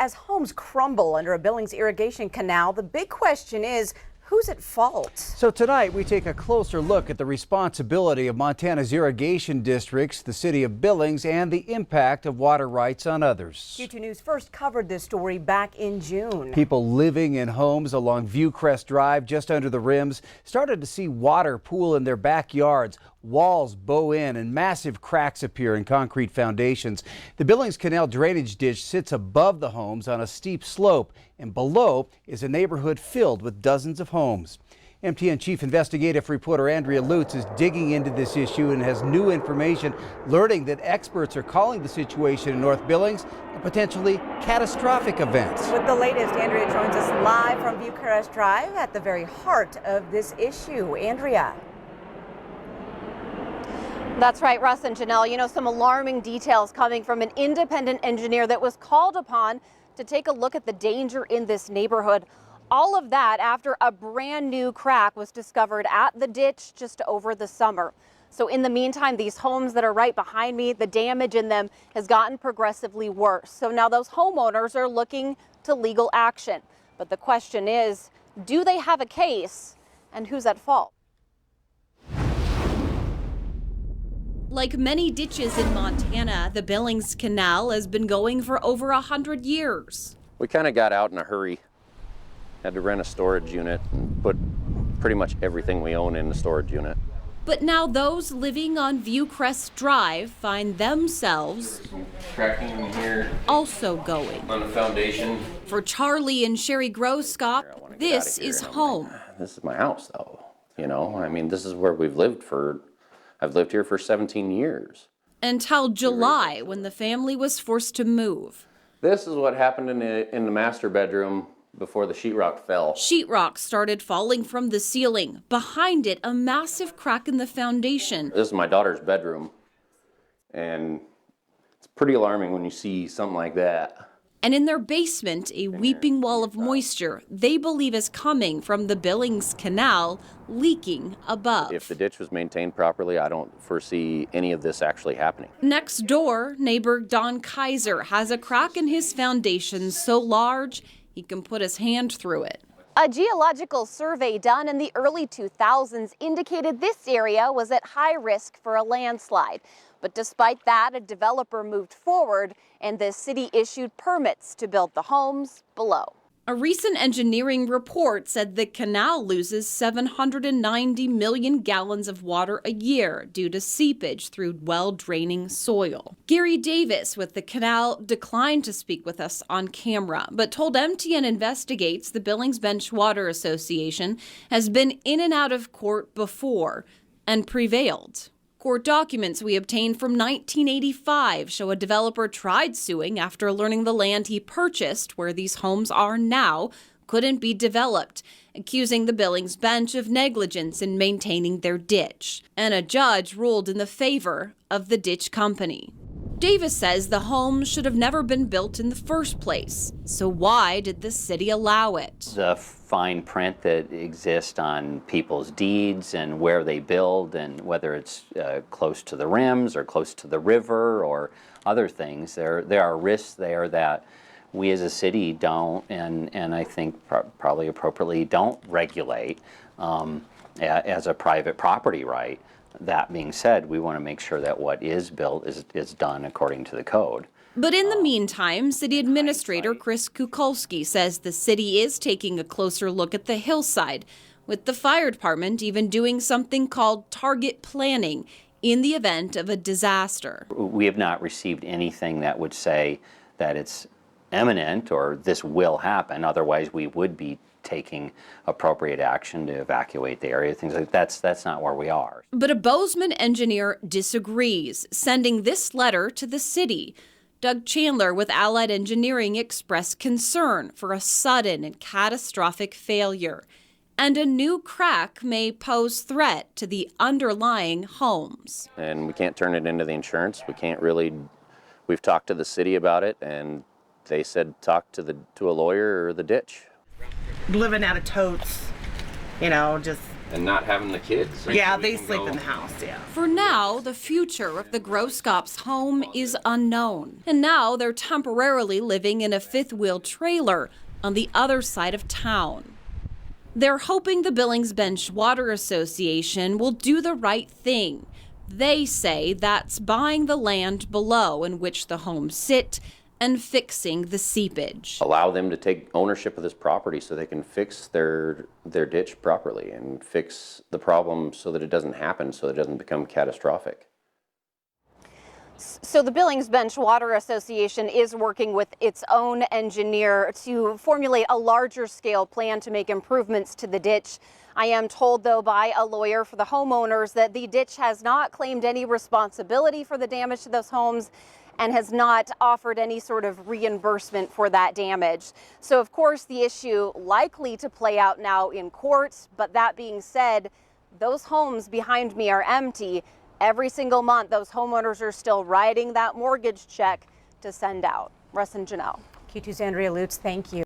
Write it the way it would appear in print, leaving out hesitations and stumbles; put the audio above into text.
As homes crumble under a Billings irrigation canal, the big question is, who's at fault? So tonight we take a closer look at the responsibility of Montana's irrigation districts, the city of Billings, and the impact of water rights on others. Q2 News first covered this story back in June. People living in homes along Viewcrest Drive just under the rims started to see water pool in their backyards. Walls bow in and massive cracks appear in concrete foundations. The Billings Canal drainage ditch sits above the homes on a steep slope, and below is a neighborhood filled with dozens of homes. MTN Chief Investigative Reporter Andrea Lutz is digging into this issue and has new information, learning that experts are calling the situation in North Billings a potentially catastrophic event. With the latest, Andrea joins us live from Viewcrest Drive at the very heart of this issue. Andrea. That's right, Russ and Janelle. You know, some alarming details coming from an independent engineer that was called upon to take a look at the danger in this neighborhood. All of that after a brand new crack was discovered at the ditch just over the summer. So in the meantime, these homes that are right behind me, the damage in them has gotten progressively worse. So now those homeowners are looking to legal action. But the question is, do they have a case, and who's at fault? Like many ditches in Montana, the Billings Canal has been going for over 100 years. We kind of got out in a hurry. Had to rent a storage unit and put pretty much everything we own in the storage unit. But now those living on Viewcrest Drive find themselves Cracking in here also going. on the foundation. For Charlie and Sherry Groskop, this is home. This is my house, though. You know, I mean, this is where I've lived here for 17 years. Until July, when the family was forced to move. This is what happened in the master bedroom before the sheetrock fell. Sheetrock started falling from the ceiling. Behind it, a massive crack in the foundation. This is my daughter's bedroom, and it's pretty alarming when you see something like that. And in their basement, a weeping wall of moisture they believe is coming from the Billings Canal leaking above. If the ditch was maintained properly, I don't foresee any of this actually happening. Next door, neighbor Don Kaiser has a crack in his foundation so large he can put his hand through it. A geological survey done in the early 2000s indicated this area was at high risk for a landslide. But despite that, a developer moved forward and the city issued permits to build the homes below. A recent engineering report said the canal loses 790 million gallons of water a year due to seepage through well-draining soil. Gary Davis with the canal declined to speak with us on camera, but told MTN Investigates the Billings Bench Water Association has been in and out of court before and prevailed. Court documents we obtained from 1985 show a developer tried suing after learning the land he purchased, where these homes are now, couldn't be developed, accusing the Billings Bench of negligence in maintaining their ditch. And a judge ruled in the favor of the ditch company. Davis says the homes should have never been built in the first place. So why did the city allow it? The fine print that exists on people's deeds and where they build, and whether it's close to the rims or close to the river or other things, there are risks there that we as a city don't, and I think probably appropriately don't regulate as a private property right. That being said, we want to make sure that what is built is done according to the code. But in the meantime, City Administrator Chris Kukulski says the city is taking a closer look at the hillside, with the fire department even doing something called target planning in the event of a disaster. We have not received anything that would say that it's imminent or this will happen. Otherwise, we would be taking appropriate action to evacuate the area, things like that. That's not where we are. But a Bozeman engineer disagrees, sending this letter to the city. Doug Chandler with Allied Engineering expressed concern for a sudden and catastrophic failure. And a new crack may pose threat to the underlying homes. And we can't turn it into the insurance. We've talked to the city about it, and they said talk to a lawyer or the ditch. Living out of totes, you know, just And not having the kids. Yeah, they sleep in the house, yeah. For now, the future of the Grosskops' home is unknown. And now they're temporarily living in a fifth-wheel trailer on the other side of town. They're hoping the Billings Bench Water Association will do the right thing. They say that's buying the land below in which the homes sit and fixing the seepage. Allow them to take ownership of this property so they can fix their ditch properly and fix the problem so that it doesn't happen, so it doesn't become catastrophic. So the Billings Bench Water Association is working with its own engineer to formulate a larger scale plan to make improvements to the ditch. I am told, though, by a lawyer for the homeowners that the ditch has not claimed any responsibility for the damage to those homes and has not offered any sort of reimbursement for that damage. So, of course, the issue likely to play out now in court. But that being said, those homes behind me are empty. Every single month, those homeowners are still writing that mortgage check to send out. Russ and Janelle. Q2's Andrea Lutz, thank you.